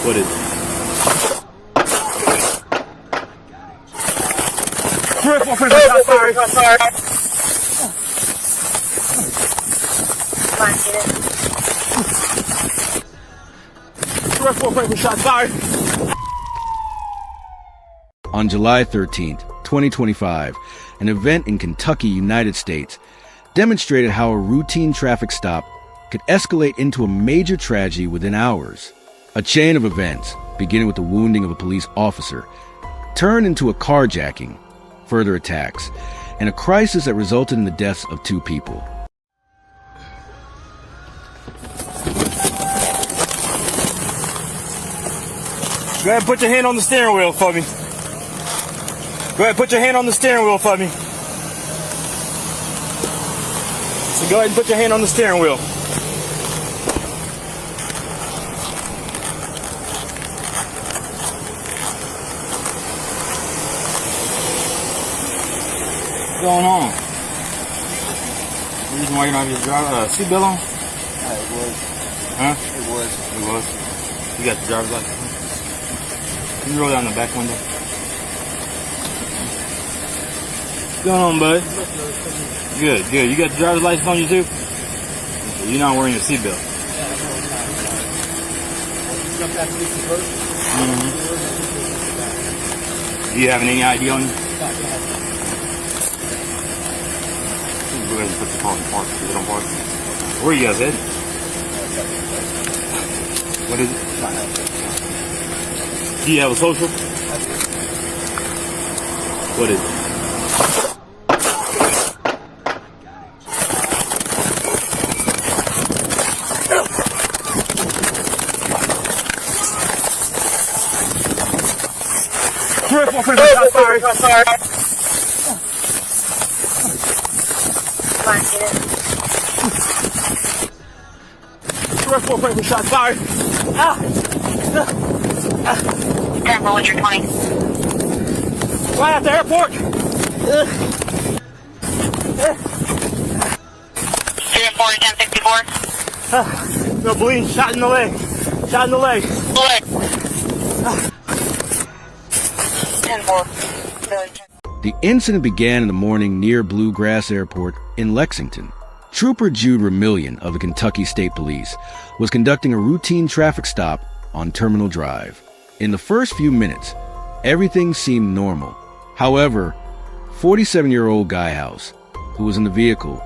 What is it? 3-4 friends shot fired. Shot fired. On July 13th, 2025, an event in Kentucky, United States, demonstrated how a routine traffic stop could escalate into a major tragedy within hours. A chain of events, beginning with the wounding of a police officer, turned into a carjacking, further attacks, and a crisis that resulted in the deaths of 2 people. Go ahead and put your hand on the steering wheel for me. Go ahead and put your hand on the steering wheel for me. So go ahead and put your hand on the steering wheel. What's going on? The reason why you're not just driving seatbelt on? It was. Huh? It was. It was. You got the driver's license? Can you roll down the back window? What's going on, bud? Good, good. You got the driver's license on you too? Okay, you're not wearing your seatbelt. Do you have any ID on you? Go ahead and put the car in park so they don't park. Where are you guys headed? What is it? Do you have a social? What is it? Shot fired. Shot fired. 10 Voyager 20. Right at the airport. 3 and 4 1064. No bleeding. Shot in the leg. Shot in the leg. 10-4. The incident began in the morning near Bluegrass Airport in Lexington. Trooper Jude Remillion of the Kentucky State Police was conducting a routine traffic stop on Terminal Drive. In the first few minutes, everything seemed normal. However, 47-year-old Guy House, who was in the vehicle,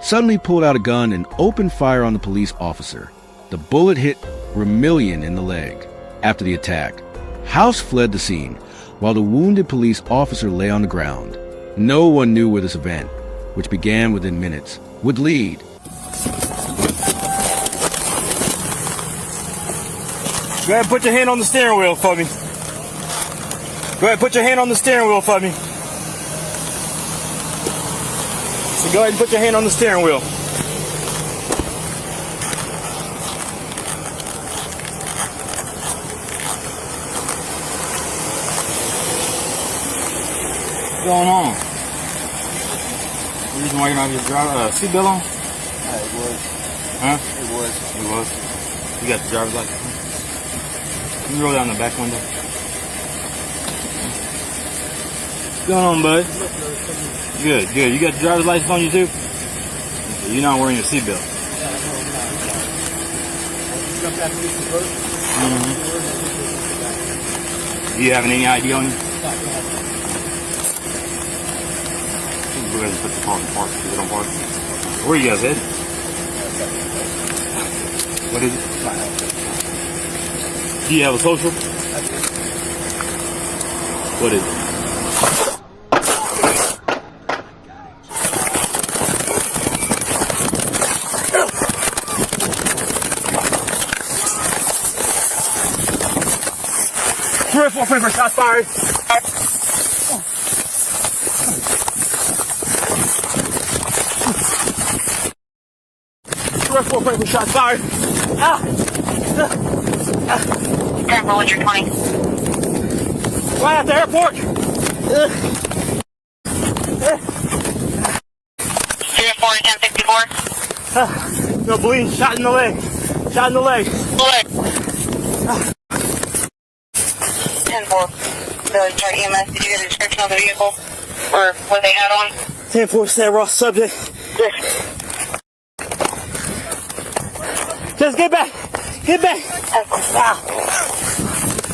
suddenly pulled out a gun and opened fire on the police officer. The bullet hit Remillion in the leg. After the attack, House fled the scene, while the wounded police officer lay on the ground. No one knew where this event, which began within minutes, would lead. Go ahead and put your hand on the steering wheel for me. Go ahead and put your hand on the steering wheel for me. So go ahead and put your hand on the steering wheel. What's going on? The reason why you're not just driving seatbelt on? It was. Huh? It was. It was. You got the driver's license? Can you roll down the back window? What's going on, bud? Good, good. You got the driver's license on you too? Okay, you're not wearing your seatbelt. Do you have any ID on you? Go ahead and put the car in park so they don't park. Where are you guys headed? What is it? Do you have a social? What is it? Shot fired. 4 shot fired. 10 Voyager 20. Right at the airport. 3 and 4 1064. No bleeding. Shot in the leg. Shot in the leg. 10-4, Village Chart EMS, did you get a description of the vehicle? Or what they had on? 10-4, Sarah Ross, subject. Yes. Just get back. Get back. Ah.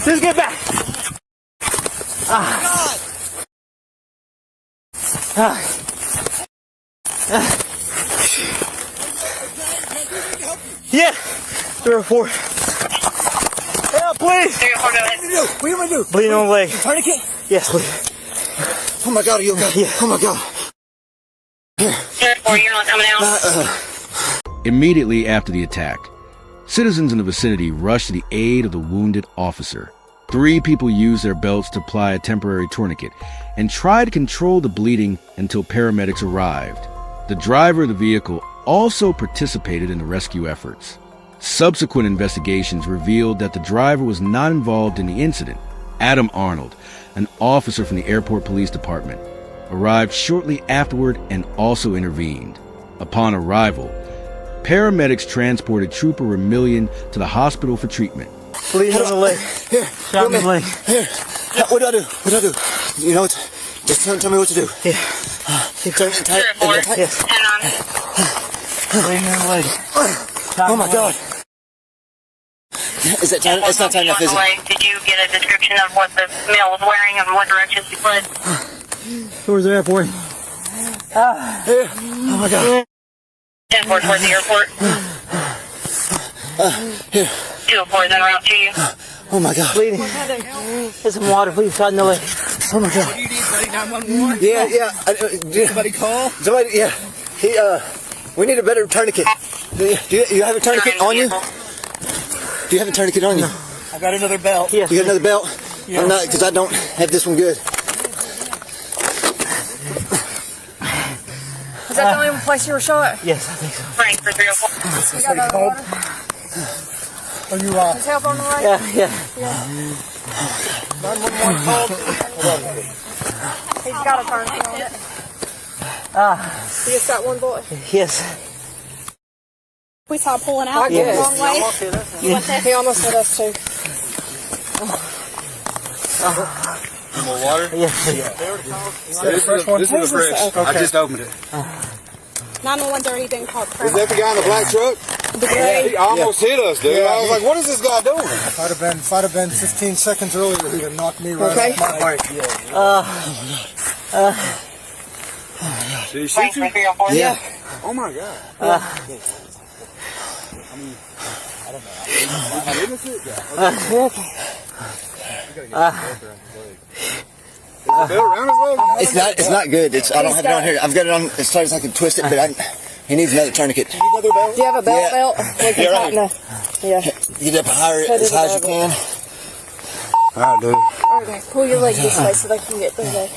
Just get back. Ah. Ah. Ah. Yeah. 304. Help, please. 304, go ahead. What do you want to do? Bleeding on the leg. Tourniquet? Yes, please. Oh my God, are you okay? Yeah. Oh my God. 304, you're not coming out. Immediately after the attack, citizens in the vicinity rushed to the aid of the wounded officer. 3 people used their belts to apply a temporary tourniquet and tried to control the bleeding until paramedics arrived. The driver of the vehicle also participated in the rescue efforts. Subsequent investigations revealed that the driver was not involved in the incident. Adam Arnold, an officer from the airport police department, arrived shortly afterward and also intervened. Upon arrival, paramedics transported Trooper Remillion to the hospital for treatment. Bleeding on the leg. Here. Shot in the leg. Here. What do I do? What do I do? You know what? Just tell me what to do. Yeah. Turn it tight. 304, Yes. 10 on. Bleeding on the leg. Oh my God. Is that time? It's not time enough, is it? Did you get a description of what the male was wearing and what direction he fled? Towards the airport. Here. Oh my God. 10-4 towards the airport. Here. 204 is en route to you. Oh my God. Bleeding. There's some water, please. Shot in the leg. Oh my God. What do you need, buddy? 911? Yeah. Somebody call? Somebody, yeah. We need a better tourniquet. Do you have a tourniquet on you? Do you have a tourniquet on you? I got another belt. Yes. You got another belt? Yeah. I'm not, because I don't have this one good. Is that the only place you were shot? Yes, I think so. Frank for 304. You got another water? Are you Is help on the way? Yeah. 911 called? He's got a tourniquet on it. He just got one bullet. Yes. We saw pulling out the Yes. wrong way. He almost hit us too. More water? Yes. This is a fresh. Okay. I just opened it. 911's already been called. Is that the guy in the black truck? The gray. He almost hit us, dude. Yeah, I was like, what is this guy doing? If I'd have been 15 seconds earlier, he'd have knocked me right Okay. off my bike. Did he Frank shoot for you? 304. Yeah. Oh my God. Is the belt around his leg? It's not good. I don't have it on here. I've got it on as tight as I can twist it, but he needs another tourniquet. Do you have a belt? We can Yeah, tighten right. Yeah. Get up higher as high as you can. All right, dude. Okay. Pull your leg this way so they can get through there.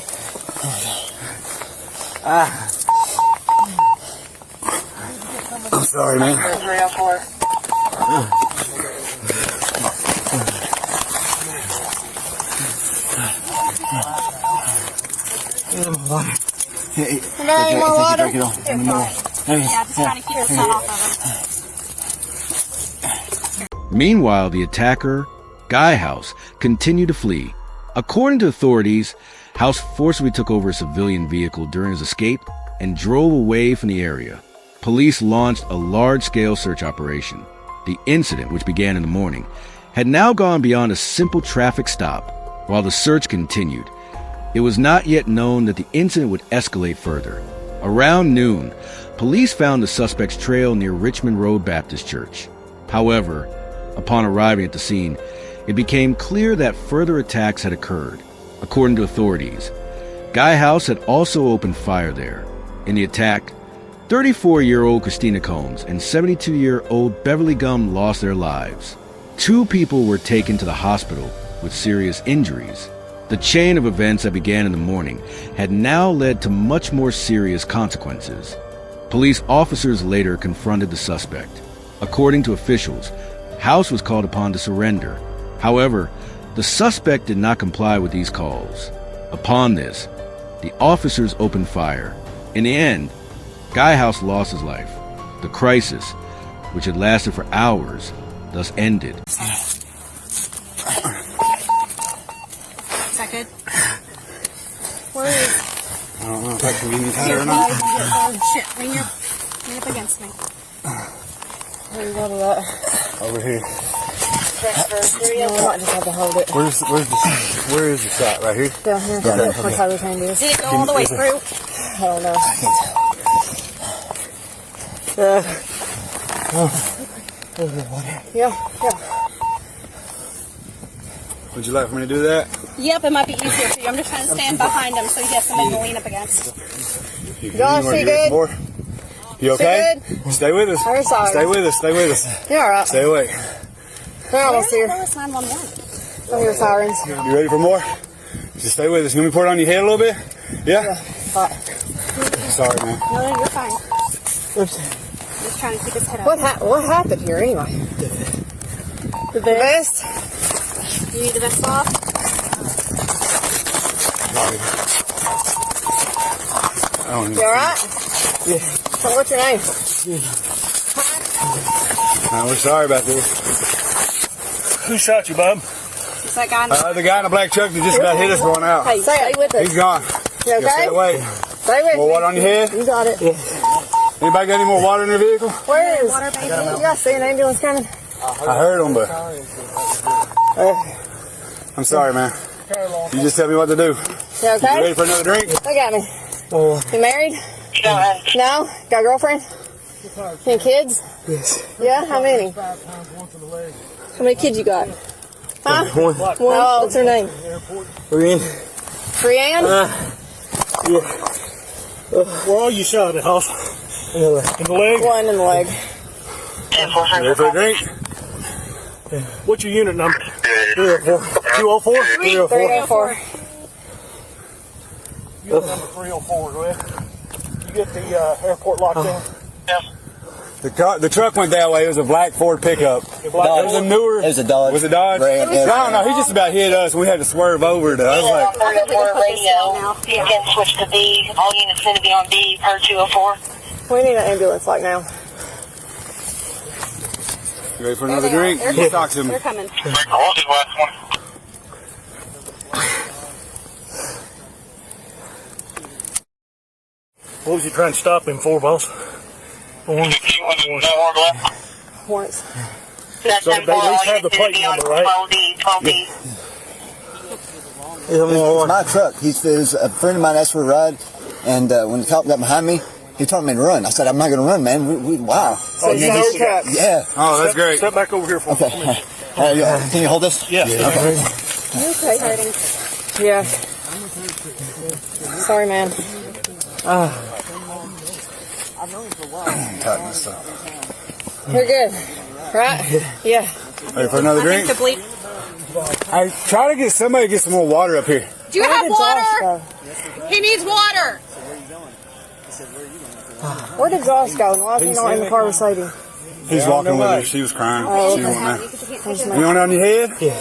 I'm sorry, man. 304. Hey, No, more water? Drink it all. Yeah, just trying to keep the sun off of him. Meanwhile, the attacker, Guy House, continued to flee. According to authorities, House forcibly took over a civilian vehicle during his escape and drove away from the area. Police launched a large-scale search operation. The incident, which began in the morning, had now gone beyond a simple traffic stop. While the search continued, it was not yet known that the incident would escalate further. Around noon, police found the suspect's trail near Richmond Road Baptist Church. However, upon arriving at the scene, it became clear that further attacks had occurred. According to authorities, Guy House had also opened fire there. In the attack, 34-year-old Christina Combs and 72-year-old Beverly Gum lost their lives. 2 people were taken to the hospital with serious injuries. The chain of events that began in the morning had now led to much more serious consequences. Police officers later confronted the suspect. According to officials, House was called upon to surrender. However, the suspect did not comply with these calls. Upon this, the officers opened fire. In the end, Guy House lost his life. The crisis, which had lasted for hours, thus ended. that good? Where is? I don't know if I can get any tighter or not. Oh shit! Bring you up against me. Where you got that? Over here. No, I might just have to hold it. Where is the shot? Right here? Down here. Where Tyler's hand is. Did it go all the way through? I don't know. Yeah. Would you like for me to do that? Yep, it might be easier for you. I'm just trying to stand behind him so he has something to lean up against. Josh, you good? More? You okay? Stay with us. We're sorry. Stay with us. Stay with us. You're alright. Stay awake. We're almost here. Where was 911? I hear sirens. You ready for more? Just stay with us. You want me to pour it on your head a little bit? Yeah? Alright. Sorry, man. No, you're fine. Just trying to keep his head up. What happened here anyway? The vest? You need the vest off? You alright? Yeah. So what's your name? We're sorry about this. Who shot you, bub? It's that guy. The guy in the black truck that just about hit us going out. Hey, stay with us. He's gone. You okay? Stay away. Stay with More me. water on your head? You got it. Anybody got any more water in their vehicle? Where is? Water, baby. You guys see an ambulance coming? I heard them, but I'm sorry, man. You just tell me what to do. You You okay? ready for another drink? Look at me. You married? No? Got a girlfriend? Any kids? Yes. Yeah? How many? How many kids you got? Huh? One. Oh, what's her name? We're in. Brianne? Where are you shot at, Hoss? In the leg? One in the leg. Ready for a drink? What's your unit number? 304. 204? 304. Unit number 304, go ahead. You get the airport locked down? The truck went that way. It was a black Ford pickup. It was a newer. It was a Dodge. Was it Dodge? No, he just about hit us. We had to swerve over to. I was like, 404 radio. You can switch to B. All units need to be on B per 204. We need an ambulance like now. you ready for another drink? You talk to me. They're coming. What was you trying to stop him for, boss? Once. That's So they at least have the plate number, right? 12B. It's my truck. It was a friend of mine asked for a ride, and when the cop got behind me, he told me to run. I said, I'm not going to run, man. Wow. So you know your truck. Yeah. Oh, that's great. Step back over here for Okay. me. Can you hold this? Yeah. Okay. You okay? Yeah. Sorry, man. Tighten this up. You're good. Right? Yeah. Ready for another I drink? think the bleep. I try to get somebody to get some more water up here. Do you Where have did Josh water? go? He needs water. Where did Josh go? And why is he not in the car beside him? He's walking with her. She was crying. She didn't want that. You want it on your head? Yeah.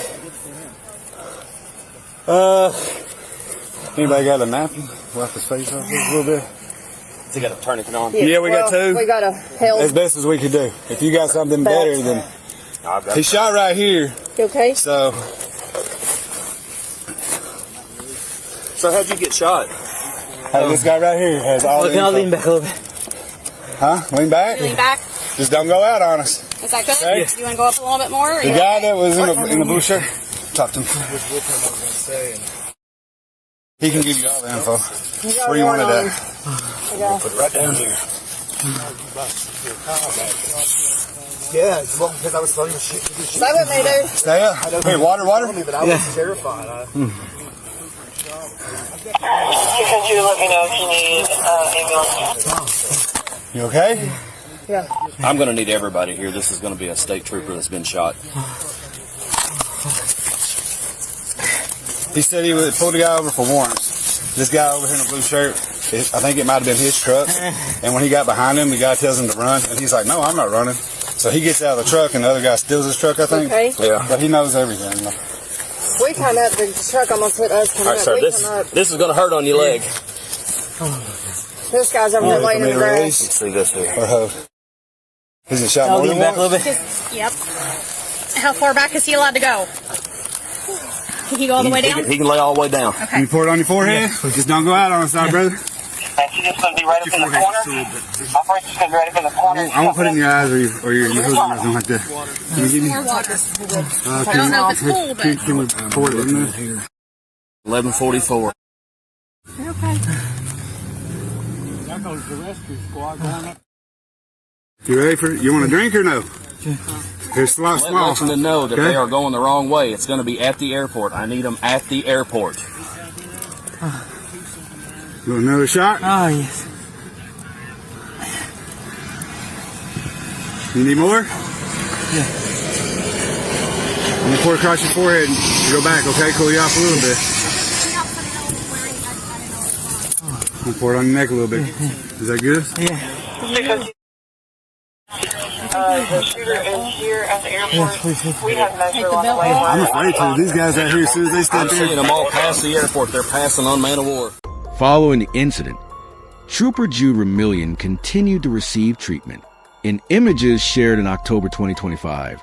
Anybody got a napkin? Wipe his face off a little bit. They got a tourniquet on. Yeah, we got two. We got a help. As best as we could do. If you got something better, then he shot right here. You okay? So how'd you get shot? this guy right here has all the info. back a little bit. Huh? Lean back? Lean back. Just don't go out on us. Is that good? Okay. You want to go up a little bit more? Or The you guy okay? that was in the blue shirt, talk to him. He can give you all the info. Where do you want it at? Put it right down here. Stay with me, dude. Stay up. Hey, water. You can let me know if you need ambulance. You okay? Yeah. I'm going to need everybody here. This is going to be a state trooper that's been shot. He said he pulled the guy over for warrants. This guy over here in the blue shirt, I think it might have been his truck. And when he got behind him, the guy tells him to run. And he's like, no, I'm not running. So he gets out of the truck and the other guy steals his truck, I think. Okay. Yeah. But he knows everything. We come up, the truck almost hit us. All right, sir. This is going to hurt on your leg. This guy's over there laying in the grass. Let's see this here. Or hold. Is it shot more than once? Yep. How far back is he allowed to go? Can he go all the way down? He can lay all the way down. Okay. You pour it on your forehead. Just don't go out on the side, brother. And she's just going to be right up in the corner. Operation's going to be right up in the corner. I won't put it in your eyes or your nose or anything like that. Can you give me? More water. I don't know if it's full, but can we pour it in there? 11:44. Okay. That goes the rescue squad going up. You ready for it? You want a drink or no? Here's a lot Let small. Lexington know that Okay. they are going the wrong way. It's going to be at the airport. I need them at the airport. You want another shot? Oh, yes. You need more? Yeah. I'm gonna pour it across your forehead and go back, okay? Cool you off a little bit. I'm gonna pour it on your neck a little bit. Is that good? Yeah. The shooter is here at the airport. We have no clue on the way. I'm afraid to. These guys out here, as soon as they step I'm seeing in. them all pass the airport. They're passing unmanned war. Following the incident, Trooper Jude Remillion continued to receive treatment. In images shared in October 2025,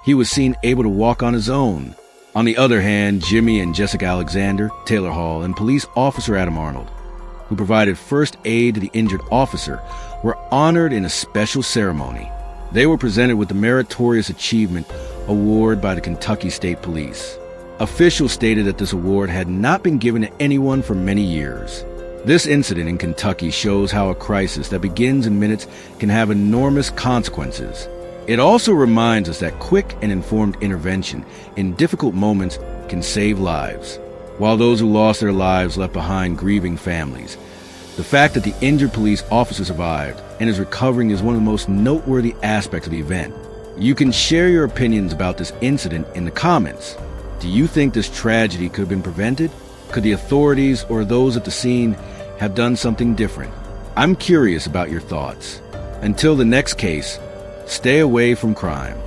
he was seen able to walk on his own. On the other hand, Jimmy and Jessica Alexander, Taylor Hall, and police officer Adam Arnold, who provided first aid to the injured officer, were honored in a special ceremony. They were presented with the Meritorious Achievement Award by the Kentucky State Police. Officials stated that this award had not been given to anyone for many years. This incident in Kentucky shows how a crisis that begins in minutes can have enormous consequences. It also reminds us that quick and informed intervention in difficult moments can save lives. While those who lost their lives left behind grieving families, the fact that the injured police officer survived and is recovering is one of the most noteworthy aspects of the event. You can share your opinions about this incident in the comments. Do you think this tragedy could have been prevented? Could the authorities or those at the scene have done something different? I'm curious about your thoughts. Until the next case, stay away from crime.